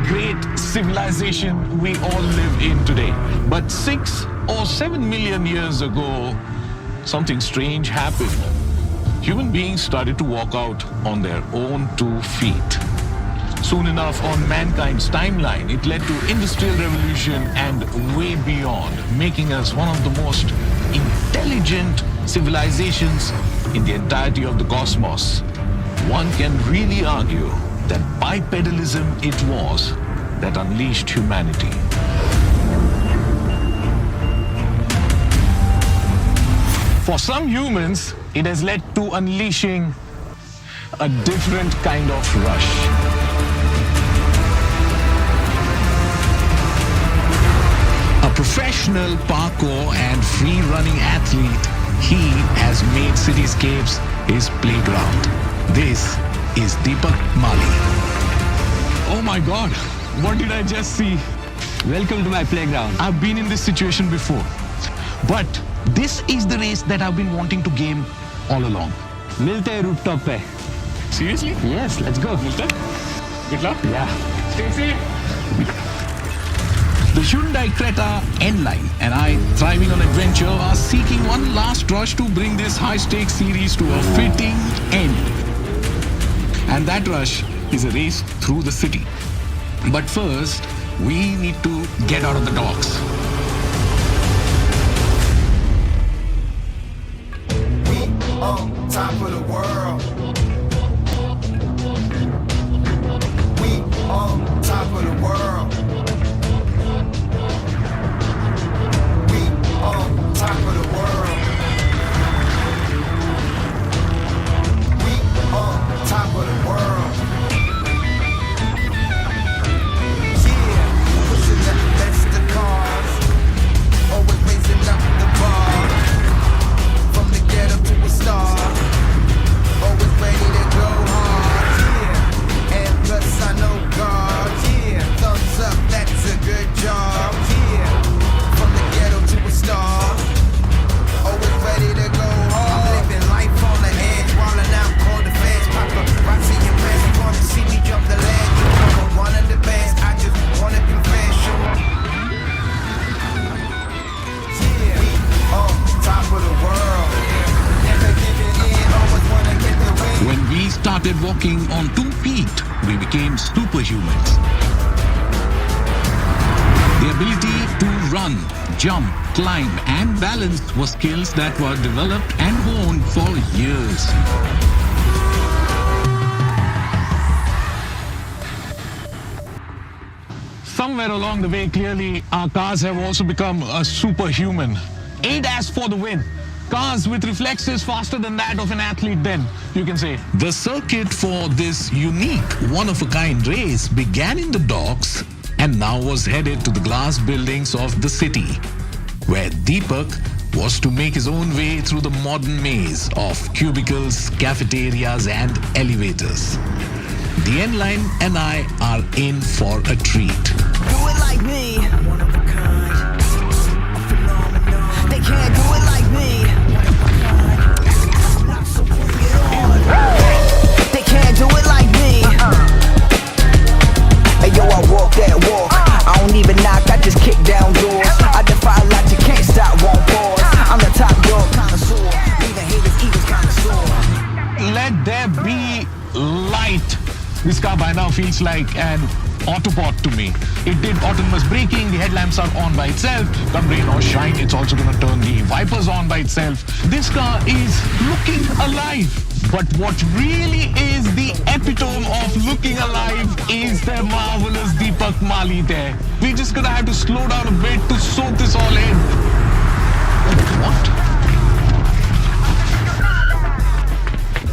great civilization we all live in today. But 6 or 7 million years ago, something strange happened. Human beings started to walk out on their own 2 feet. Soon enough, on mankind's timeline, it led to industrial revolution and way beyond, making us one of the most intelligent civilizations in the entirety of the cosmos. One can really argue that bipedalism it was that unleashed humanity. For some humans, it has led to unleashing a different kind of rush. A professional parkour and free-running athlete, he has made cityscapes his playground. This is Deepak Mali. Oh my God, what did I just see? Welcome to my playground. I've been in this situation before, but this is the race that I've been wanting to game all along. मिलते हैं rooftop पे. Seriously? Yes, let's go. Good luck. Yeah. Stay safe. The Hyundai Creta N-Line and I, thriving on adventure, are seeking one last rush to bring this high-stakes series to a fitting end. And that rush is a race through the city. But first, we need to get out of the docks. We on top of the world. We on top of the world. We on top of the world. We on top of the world. Yeah, pushing the best of cars. Always raising up the bar. From the ghetto to a star. Always ready to go hard. Yeah, and plus I know God. Yeah, thumbs up, that's a good job. Yeah, from the ghetto to a star. Always ready to go hard. I'm living life on the edge, wildin' out, call the feds. Paparazzi and press, you wanna see me jump the ledge. You know I'm one of the best, I just wanna confess. Yeah, we on top of the world. Never giving in, always wanna get the win. When we started walking on 2 feet, we became superhumans. The ability to run, jump, climb, and balance were skills that were developed and honed for years. Somewhere along the way, clearly, our cars have also become a superhuman. ADAS for the win. Cars with reflexes faster than that of an athlete then, you can say. The circuit for this unique, one-of-a-kind race began in the docks and now was headed to the glass buildings of the city, where Deepak was to make his own way through the modern maze of cubicles, cafeterias, and elevators. The N-Line and I are in for a treat. Do it like me. One of a kind. A phenomenon. They can't do it like me. So bring it on. They can't do it like me. Hey yo, I walk that walk. I don't even knock, I just kick down doors. I defy logic, can't stop, won't pause. I'm the top dog, connoisseur. Even haters, eagles, connoisseur. Let there be light. This car by now feels like an Autobot to me. It did autonomous braking, the headlamps are on by itself. Come rain or shine, it's also going to turn the wipers on by itself. This car is looking alive. But what really is the epitome of looking alive is the marvelous Deepak Mali there. We're just going to have to slow down a bit to soak this all in. What?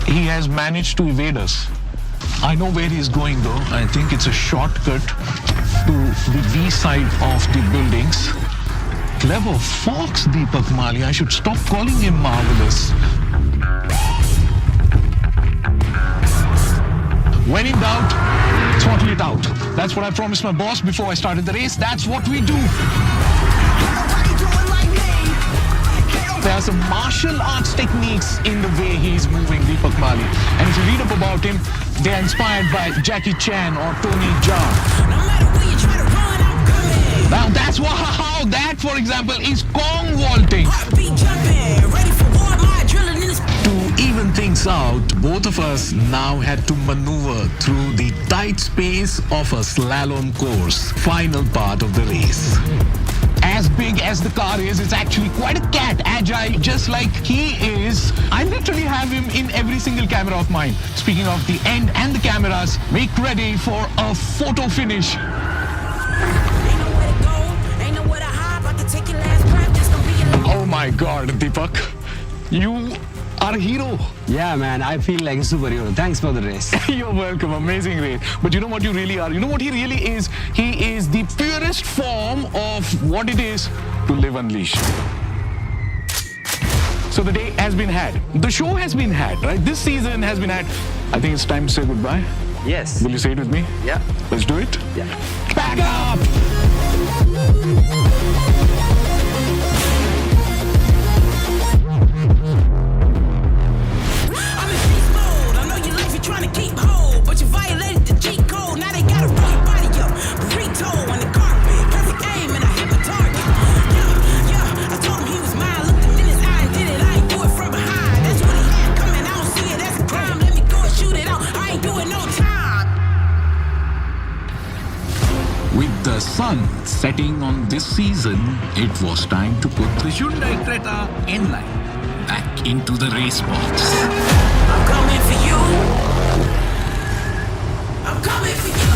He has managed to evade us. I know where he's going though. I think it's a shortcut to the B side of the buildings. Clever fox, Deepak Mali. I should stop calling him marvelous. When in doubt, throttle it out. That's what I promised my boss before I started the race. That's what we do. There are some martial arts techniques in the way he's moving, Deepak Mali. And if you read up about him, they're inspired by Jackie Chan or Tony Jaa. Now that's wow, that for example is Kong vaulting. Heartbeat jumping, ready for war, my adrenaline is To even things out, both of us now had to maneuver through the tight space of a slalom course, final part of the race. As big as the car is, it's actually quite a cat, agile, just like he is. I literally have him in every single camera of mine. Speaking of the end and the cameras, make ready for a photo finish. ain't nowhere to go, ain't nowhere to hide, about to take your last breath, just gonna be alone. Oh my God, Deepak, you are a hero. Yeah, man, I feel like a superhero. Thanks for the race. You're welcome. Amazing race. But you know what you really are? You know what he really is? He is the purest form of what it is to live unleashed. So the day has been had. The show has been had, right? This season has been had. I think it's time to say goodbye. Yes. Will you say it with me? Yeah. Let's do it. Yeah. Back up! I'm in beast mode, I know your life you're trying to keep hold, but you violated the cheat code, now they gotta roll your body up. Burrito on the carpet, perfect aim and I hit my target. Yeah, I told him he was mine, looked him in his eye and did it, I ain't do it from behind. That's what he had coming, I don't see it as a crime, let me go and shoot it out, I ain't doing no time. With the sun setting on this season, it was time to put the Hyundai Creta in line back into the race box. I'm coming for you. I'm coming for you.